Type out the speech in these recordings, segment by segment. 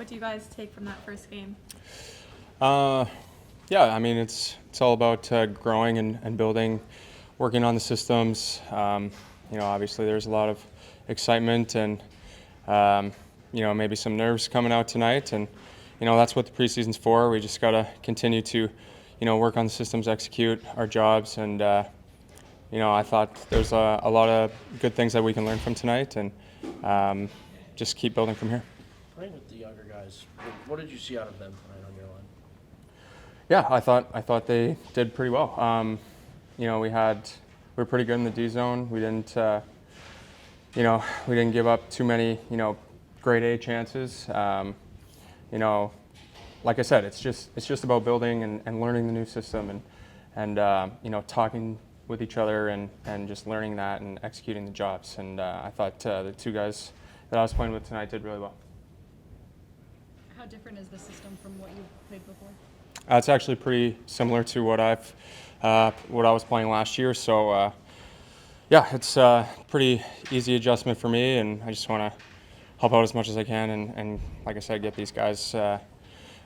What do you guys take from that first game? Yeah, I mean, it's all about growing and building, working on the systems. Obviously there's a lot of excitement and, maybe some nerves coming out tonight. And, that's what the preseason's for. We just got to continue to, work on the systems, execute our jobs. And, I thought there's a lot of good things that we can learn from tonight and just keep building from here. Playing with the younger guys, what did you see out of them tonight on your line? Yeah, I thought they did pretty well. We were pretty good in the D zone. We didn't give up too many grade A chances. Like I said, it's just about building and learning the new system and talking with each other and just learning that and executing the jobs. And I thought the two guys that I was playing with tonight did really well. How different is the system from what you played before? It's actually pretty similar to what I was playing last year. So it's a pretty easy adjustment for me, and I just want to help out as much as I can and like I said, get these guys,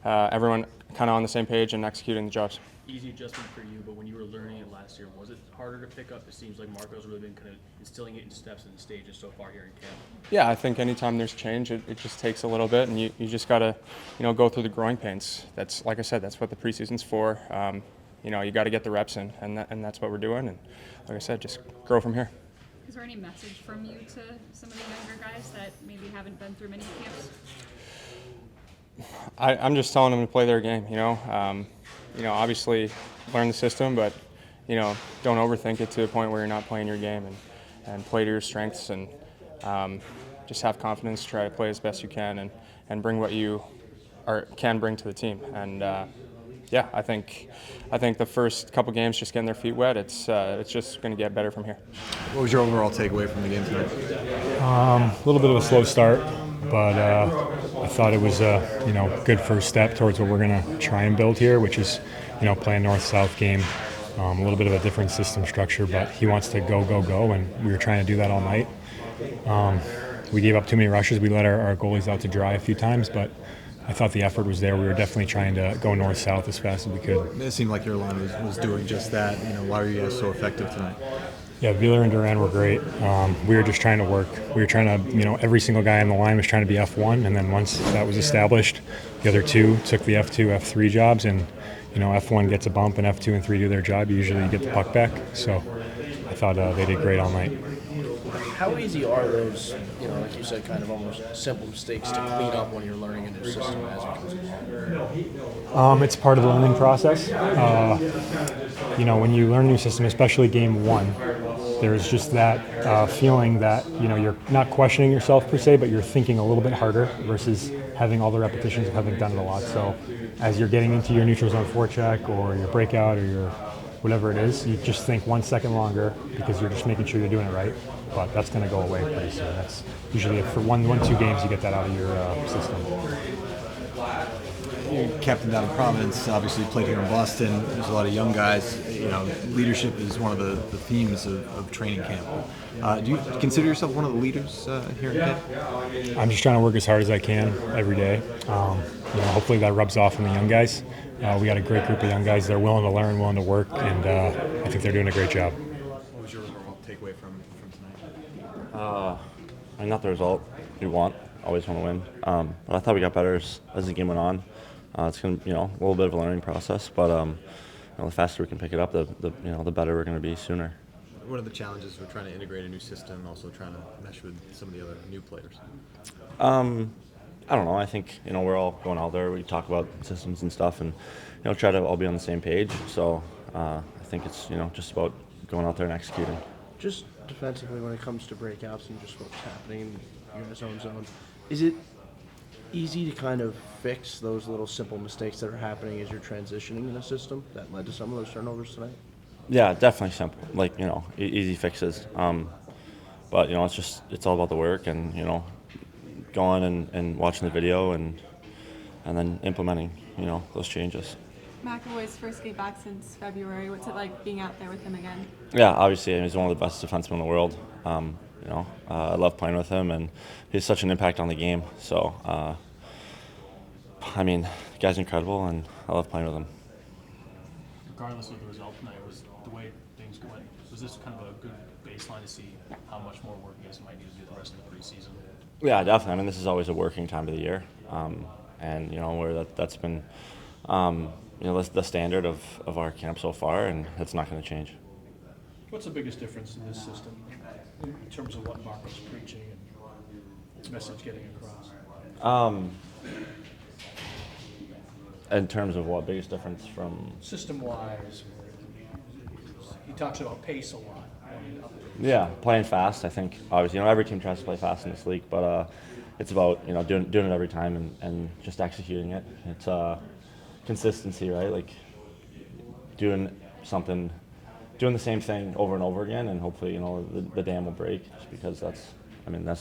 everyone kind of on the same page and executing the jobs. Easy adjustment for you, but when you were learning it last year, was it harder to pick up? It seems like Marco's really been kind of instilling it in steps and stages so far here in camp. Yeah, I think anytime there's change, it just takes a little bit, and you just got to, go through the growing pains. That's, like I said, that's what the preseason's for. You got to get the reps in, and that's what we're doing. And like I said, just grow from here. Is there any message from you to some of the younger guys that maybe haven't been through many camps? I'm just telling them to play their game, obviously learn the system, but, don't overthink it to the point where you're not playing your game and play to your strengths and just have confidence, try to play as best you can and bring what you can bring to the team. And I think the first couple games just getting their feet wet, it's just going to get better from here. What was your overall takeaway from the game tonight? A little bit of a slow start, but I thought it was a good first step towards what we're going to try and build here, which is play a north-south game, a little bit of a different system structure, but he wants to go, and we were trying to do that all night. We gave up too many rushes. We let our goalies out to dry a few times, but I thought the effort was there. We were definitely trying to go north-south as fast as we could. It seemed like your line was doing just that. Why were you guys so effective tonight? Yeah, Wheeler and Duran were great. We were just trying to work. We were trying to, every single guy on the line was trying to be F1, and then once that was established, the other two took the F2, F3 jobs, and, F1 gets a bump and F2 and 3 do their job. Usually you get the puck back. So I thought they did great all night. How easy are those, like you said, kind of almost simple mistakes to clean up when you're learning a new system as it goes along? It's part of the learning process. When you learn a new system, especially game one, there's just that feeling that, you're not questioning yourself per se, but you're thinking a little bit harder versus having all the repetitions of having done it a lot. So as you're getting into your neutral zone forecheck or your breakout or your whatever it is, you just think 1 second longer because you're just making sure you're doing it right. But that's going to go away pretty soon. That's usually for one, 2 games you get that out of your system. You captain down in Providence, obviously played here in Boston. There's a lot of young guys. Leadership is one of the themes of training camp. Do you consider yourself one of the leaders here in camp? I'm just trying to work as hard as I can every day. Hopefully that rubs off on the young guys. We got a great group of young guys. They're willing to learn, willing to work, and I think they're doing a great job. What was your overall takeaway from tonight? Not the result we want. Always want to win. But I thought we got better as the game went on. It's going to, a little bit of a learning process, but the faster we can pick it up, the better we're going to be sooner. What are the challenges for trying to integrate a new system and also trying to mesh with some of the other new players? I don't know. I think, we're all going out there. We talk about systems and stuff and, try to all be on the same page. So I think it's, just about going out there and executing. Just defensively when it comes to breakouts and just what's happening in your zone, is it easy to kind of fix those little simple mistakes that are happening as you're transitioning in a system that led to some of those turnovers tonight? Yeah, definitely simple. Like, easy fixes. But, it's all about the work and, going and watching the video and then implementing, those changes. McAvoy's first game back since February. What's it like being out there with him again? Yeah, obviously he's one of the best defensemen in the world. I love playing with him, and he has such an impact on the game. So, I mean, the guy's incredible, and I love playing with him. Regardless of the result tonight, was the way things went, was this kind of a good baseline to see how much more work you guys might need to do the rest of the preseason? Yeah, definitely. I mean, this is always a working time of the year, and where that's been the standard of our camp so far, and it's not going to change. What's the biggest difference in this system in terms of what Marco's preaching and message getting across? In terms of what biggest difference from? System-wise, he talks about pace a lot. Yeah, playing fast. I think obviously every team tries to play fast in this league, but it's about doing it every time and just executing it. It's consistency, right? Like doing the same thing over and over again, and hopefully the dam will break. Just because that's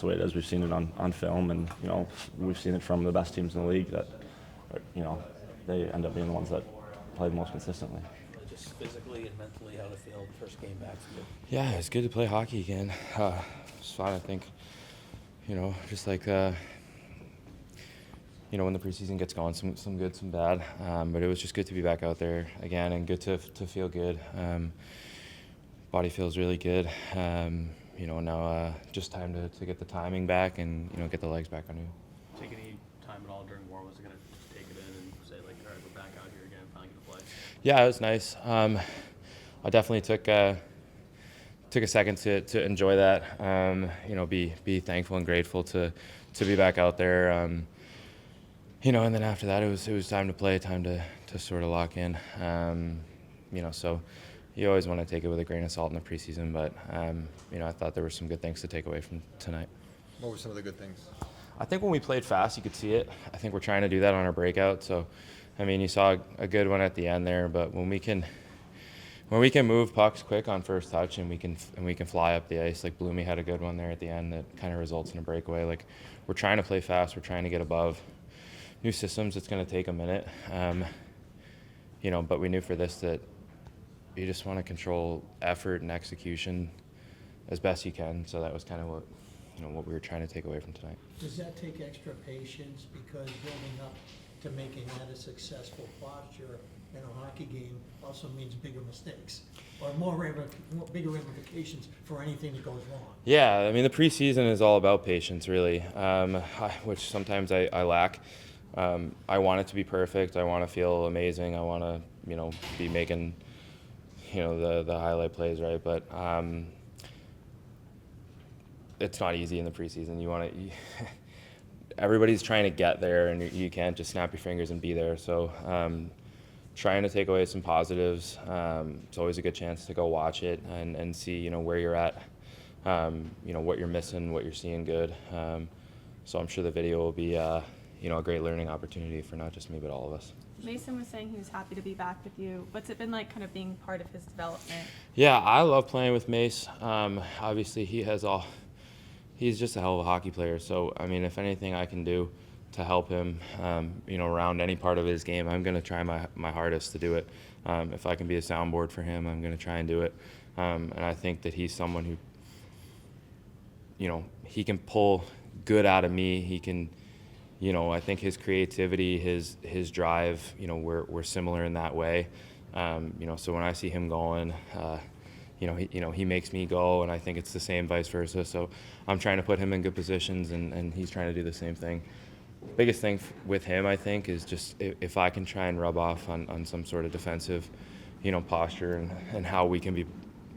the way it is. We've seen it on film, and we've seen it from the best teams in the league that they end up being the ones that play the most consistently. Just physically and mentally, how to feel the first game back for you? Yeah, it's good to play hockey again. It's fun, I think. Just like when the preseason gets going, some good, some bad. But it was just good to be back out there again, and good to feel good. Body feels really good. Now just time to get the timing back and get the legs back on you. Take any time at all during war? Was it going to just take it in and say, like, all right, we're back out here again, finally get to play? Yeah, it was nice. I definitely took a second to enjoy that. Be thankful and grateful to be back out there. And then after that, it was time to play, time to sort of lock in. So you always want to take it with a grain of salt in the preseason, but I thought there were some good things to take away from tonight. What were some of the good things? I think when we played fast, you could see it. I think we're trying to do that on our breakout. So, you saw a good one at the end there, but when we can move pucks quick on first touch and we can fly up the ice, like Bloomy had a good one there at the end that kind of results in a breakaway. Like, we're trying to play fast, we're trying to get above. New systems, it's going to take a minute. But we knew for this that you just want to control effort and execution as best you can. So that was kind of what we were trying to take away from tonight. Does that take extra patience, because building up to making that a successful posture in a hockey game also means bigger mistakes or bigger ramifications for anything that goes wrong? Yeah, the preseason is all about patience, really, which sometimes I lack. I want it to be perfect. I want to feel amazing. I want to, be making, the highlight plays, right? But it's not easy in the preseason. Everybody's trying to get there, and you can't just snap your fingers and be there. So trying to take away some positives. It's always a good chance to go watch it and see, where you're at, what you're missing, what you're seeing good. So I'm sure the video will be, a great learning opportunity for not just me, but all of us. Mason was saying he was happy to be back with you. What's it been like kind of being part of his development? Yeah, I love playing with Mace. Obviously, he's just a hell of a hockey player. So, if anything I can do to help him, around any part of his game, I'm going to try my hardest to do it. If I can be a soundboard for him, I'm going to try and do it. And I think that he's someone who, he can pull good out of me. He can, I think his creativity, his drive, we're similar in that way. So when I see him going, he makes me go, and I think it's the same vice versa. So I'm trying to put him in good positions, and he's trying to do the same thing. Biggest thing with him, I think, is just if I can try and rub off on some sort of defensive, posture and how we can be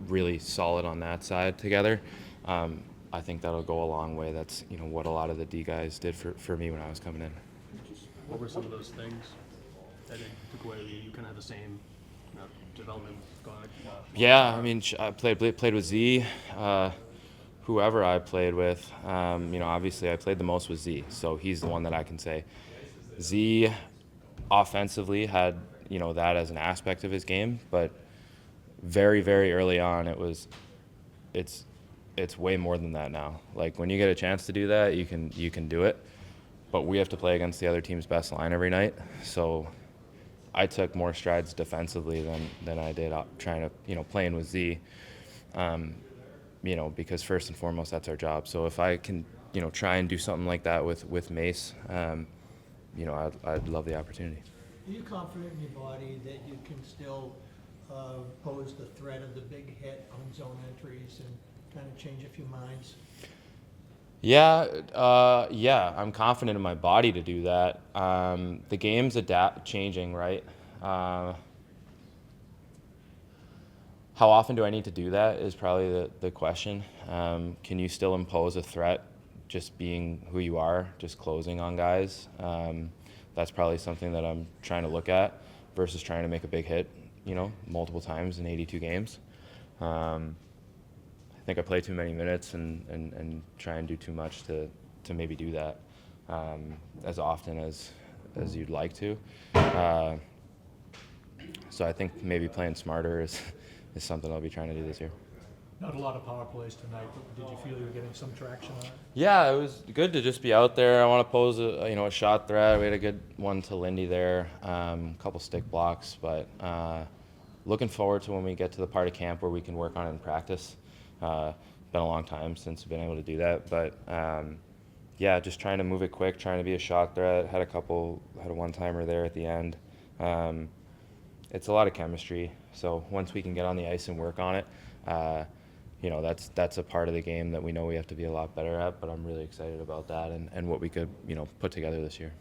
really solid on that side together. I think that'll go a long way. That's what a lot of the D guys did for me when I was coming in. What were some of those things that it took away? You kind of had the same development going. Yeah, I played with Z. Whoever I played with, obviously I played the most with Z, so he's the one that I can say. Z offensively had, that as an aspect of his game, but very, very early on it's way more than that now. Like, when you get a chance to do that, you can do it, but we have to play against the other team's best line every night. So I took more strides defensively than I did trying to, playing with Z. Because first and foremost, that's our job. So if I can, try and do something like that with Mace, I'd love the opportunity. Are you confident in your body that you can still pose the threat of the big hit on zone entries and kind of change a few minds? Yeah, I'm confident in my body to do that. The game's changing, right? How often do I need to do that is probably the question. Can you still impose a threat just being who you are, just closing on guys? That's probably something that I'm trying to look at versus trying to make a big hit, multiple times in 82 games. I think I play too many minutes and try and do too much to maybe do that as often as you'd like to. So I think maybe playing smarter is something I'll be trying to do this year. Not a lot of power plays tonight, but did you feel you were getting some traction on it? Yeah, it was good to just be out there. I want to pose a shot threat. We had a good one to Lindy there, a couple stick blocks, but looking forward to when we get to the part of camp where we can work on it in practice. Been a long time since I've been able to do that, but yeah, just trying to move it quick, trying to be a shot threat. Had a one-timer there at the end. It's a lot of chemistry, so once we can get on the ice and work on it, that's a part of the game that we know we have to be a lot better at, but I'm really excited about that and what we could, put together this year.